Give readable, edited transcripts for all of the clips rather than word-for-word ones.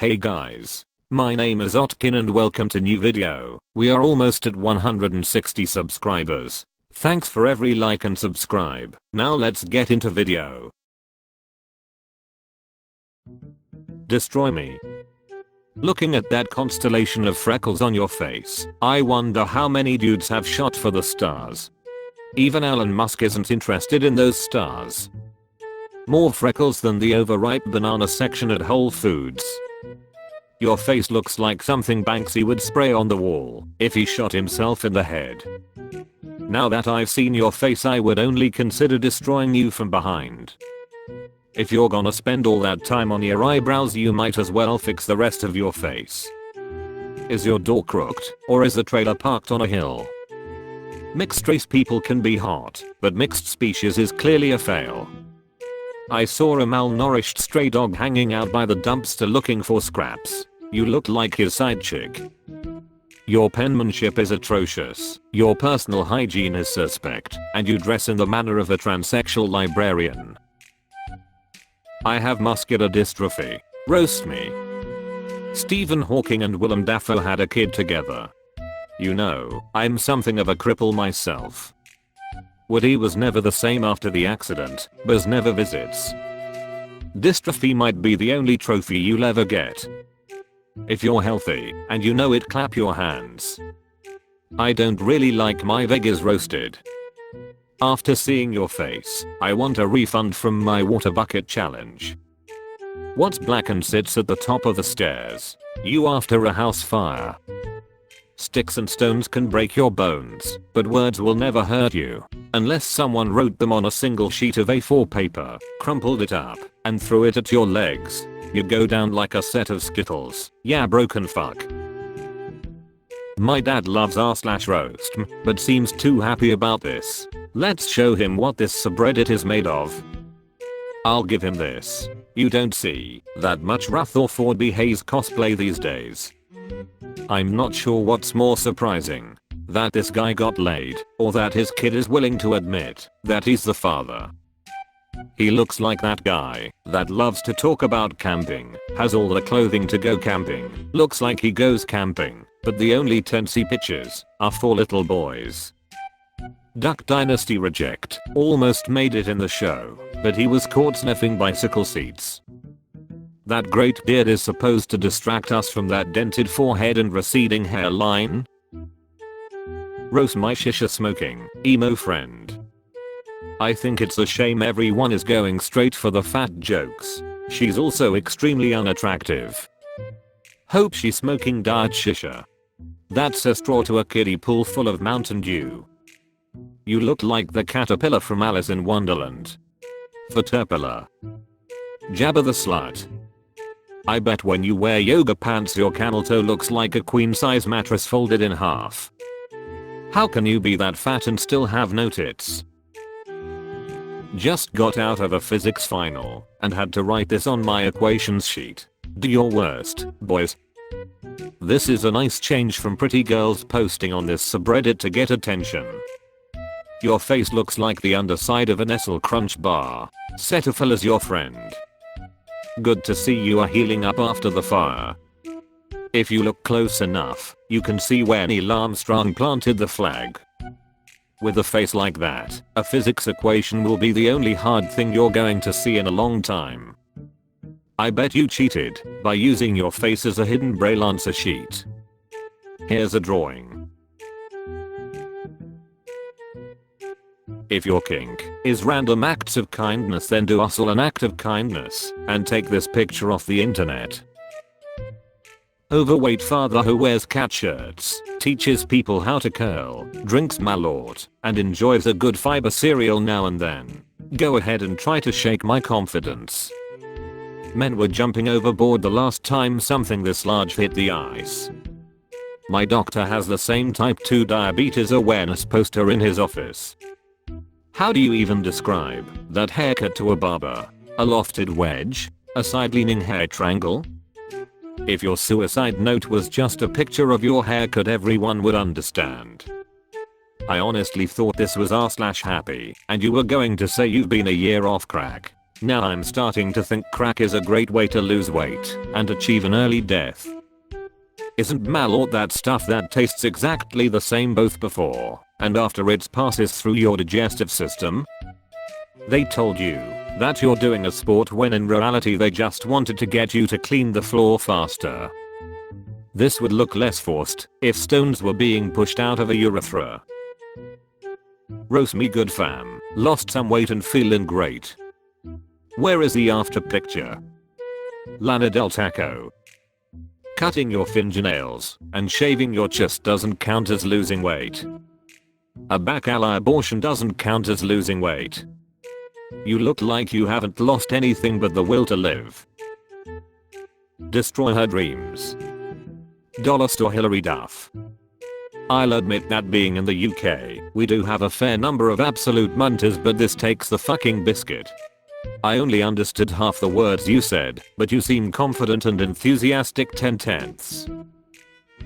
Hey guys. My name is Otkin and welcome to new video. We are almost at 160 subscribers. Thanks for every like and subscribe. Now let's get into video. Destroy me. Looking at that constellation of freckles on your face, I wonder how many dudes have shot for the stars. Even Elon Musk isn't interested in those stars. More freckles than the overripe banana section at Whole Foods. Your face looks like something Banksy would spray on the wall if he shot himself in the head. Now that I've seen your face, I would only consider destroying you from behind. If you're gonna spend all that time on your eyebrows, you might as well fix the rest of your face. Is your door crooked, or is the trailer parked on a hill? Mixed race people can be hot, but mixed species is clearly a fail. I saw a malnourished stray dog hanging out by the dumpster looking for scraps. You look like his side chick. Your penmanship is atrocious, your personal hygiene is suspect, and you dress in the manner of a transsexual librarian. I have muscular dystrophy. Roast me. Stephen Hawking and Willem Dafoe had a kid together. You know, I'm something of a cripple myself. Woody was never the same after the accident, Buzz never visits. Dystrophy might be the only trophy you'll ever get. If you're healthy, and you know it, clap your hands. I don't really like my veggies roasted. After seeing your face, I want a refund from my water bucket challenge. What's black and sits at the top of the stairs? You after a house fire. Sticks and stones can break your bones, but words will never hurt you. Unless someone wrote them on a single sheet of A4 paper, crumpled it up, and threw it at your legs. You go down like a set of Skittles. Yeah, broken fuck. My dad loves r/roast, but seems too happy about this. Let's show him what this subreddit is made of. I'll give him this. You don't see that much Ruth or B. Hayes cosplay these days. I'm not sure what's more surprising, that this guy got laid, or that his kid is willing to admit that he's the father. He looks like that guy that loves to talk about camping, has all the clothing to go camping, looks like he goes camping, but the only tents he pitches are for little boys. Duck Dynasty reject, almost made it in the show, but he was caught sniffing bicycle seats. That great beard is supposed to distract us from that dented forehead and receding hairline. Roast my shisha smoking, emo friend. I think it's a shame everyone is going straight for the fat jokes. She's also extremely unattractive. Hope she's smoking diet shisha. That's a straw to a kiddie pool full of Mountain Dew. You look like the caterpillar from Alice in Wonderland. Caterpillar. Jabba the slut. I bet when you wear yoga pants your camel toe looks like a queen size mattress folded in half. How can you be that fat and still have no tits? Just got out of a physics final and had to write this on my equations sheet. Do your worst, boys. This is a nice change from pretty girls posting on this subreddit to get attention. Your face looks like the underside of a Nestle Crunch bar. Cetaphil is your friend. Good to see you are healing up after the fire. If you look close enough, you can see where Neil Armstrong planted the flag. With a face like that, a physics equation will be the only hard thing you're going to see in a long time. I bet you cheated by using your face as a hidden braille answer sheet. Here's a drawing. If your kink is random acts of kindness, then do us all an act of kindness and take this picture off the internet. Overweight father who wears cat shirts, teaches people how to curl, drinks Malort, and enjoys a good fiber cereal now and then. Go ahead and try to shake my confidence. Men were jumping overboard the last time something this large hit the ice. My doctor has the same type 2 diabetes awareness poster in his office. How do you even describe that haircut to a barber? A lofted wedge? A side-leaning hair triangle? If your suicide note was just a picture of your haircut, everyone would understand. I honestly thought this was r/happy and you were going to say you've been a year off crack. Now I'm starting to think crack is a great way to lose weight and achieve an early death. Isn't malort that stuff that tastes exactly the same both before and after it passes through your digestive system? They told you that you're doing a sport when in reality they just wanted to get you to clean the floor faster. This would look less forced if stones were being pushed out of a urethra. Roast me good fam, lost some weight and feeling great. Where is the after picture? Lana del Taco. Cutting your fingernails and shaving your chest doesn't count as losing weight. A bacala abortion doesn't count as losing weight. You look like you haven't lost anything but the will to live. Destroy her dreams. Dollar store Hilary Duff. I'll admit that being in the UK, we do have a fair number of absolute munters, but this takes the fucking biscuit. I only understood half the words you said, but you seem confident and enthusiastic 10/10ths.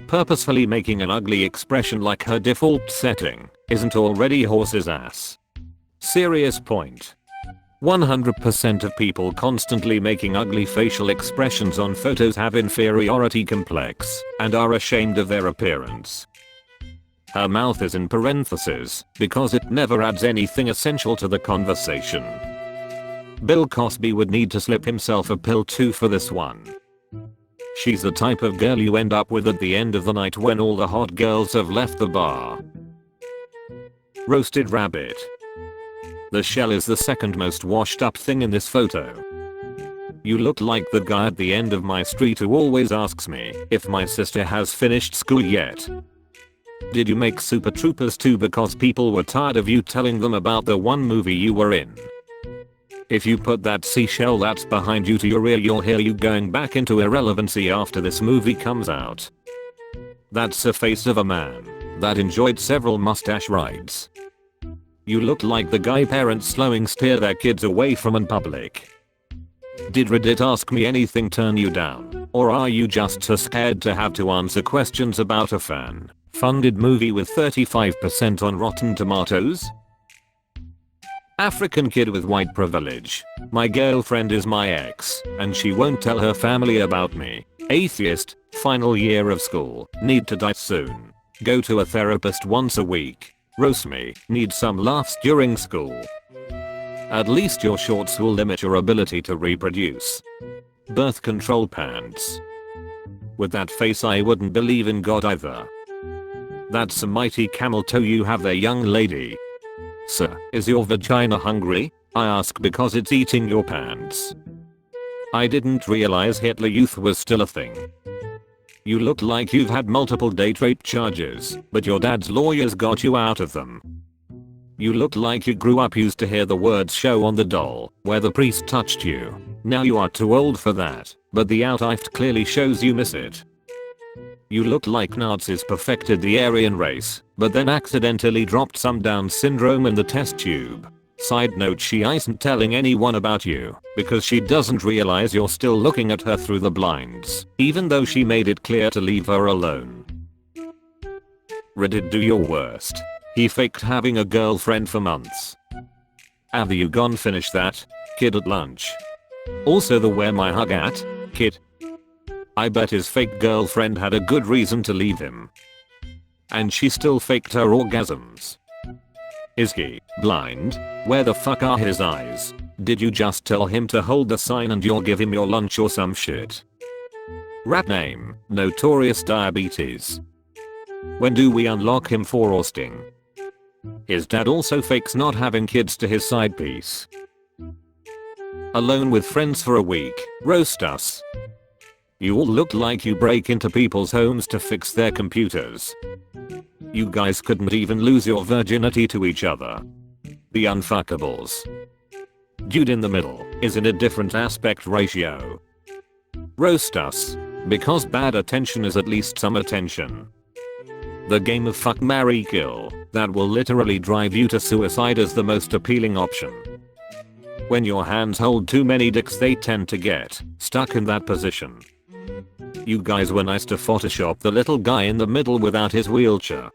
Purposefully making an ugly expression like her default setting isn't already horse's ass. Serious point. 100% of people constantly making ugly facial expressions on photos have inferiority complex and are ashamed of their appearance. Her mouth is in parentheses because it never adds anything essential to the conversation. Bill Cosby would need to slip himself a pill too for this one. She's the type of girl you end up with at the end of the night when all the hot girls have left the bar. Roasted rabbit. The shell is the second most washed up thing in this photo. You look like the guy at the end of my street who always asks me if my sister has finished school yet. Did you make Super Troopers 2 because people were tired of you telling them about the one movie you were in? If you put that seashell that's behind you to your ear, you'll hear you going back into irrelevancy after this movie comes out. That's the face of a man that enjoyed several mustache rides. You look like the guy parents slowing steer their kids away from in public. Did Reddit ask me anything turn you down, or are you just too scared to have to answer questions about a fan-funded movie with 35% on Rotten Tomatoes? African kid with white privilege. My girlfriend is my ex, and she won't tell her family about me. Atheist, final year of school, need to die soon. Go to a therapist once a week. Roast me, need some laughs during school. At least your shorts will limit your ability to reproduce. Birth control pants. With that face I wouldn't believe in God either. That's a mighty camel toe you have there, young lady. Sir, is your vagina hungry? I ask because it's eating your pants. I didn't realize Hitler Youth was still a thing. You look like you've had multiple date rape charges, but your dad's lawyers got you out of them. You look like you grew up used to hear the words show on the doll, where the priest touched you. Now you are too old for that, but the out-ift clearly shows you miss it. You look like Nazis perfected the Aryan race, but then accidentally dropped some Down syndrome in the test tube. Side note, she isn't telling anyone about you because she doesn't realize you're still looking at her through the blinds, even though she made it clear to leave her alone. Reddit, do your worst. He faked having a girlfriend for months. Have you gone finish that? Kid at lunch. Also the where my hug at? Kid. I bet his fake girlfriend had a good reason to leave him. And she still faked her orgasms. Is he blind? Where the fuck are his eyes? Did you just tell him to hold the sign and you'll give him your lunch or some shit? Rat name, Notorious Diabetes. When do we unlock him for roasting? His dad also fakes not having kids to his side piece. Alone with friends for a week, roast us. You all look like you break into people's homes to fix their computers. You guys couldn't even lose your virginity to each other. The unfuckables. Dude in the middle is in a different aspect ratio. Roast us, because bad attention is at least some attention. The game of fuck, marry, kill that will literally drive you to suicide is the most appealing option. When your hands hold too many dicks, they tend to get stuck in that position. You guys were nice to Photoshop the little guy in the middle without his wheelchair.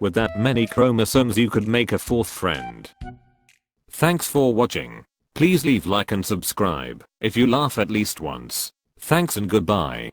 With that many chromosomes you could make a fourth friend. Thanks for watching. Please leave like and subscribe if you laugh at least once. Thanks and goodbye.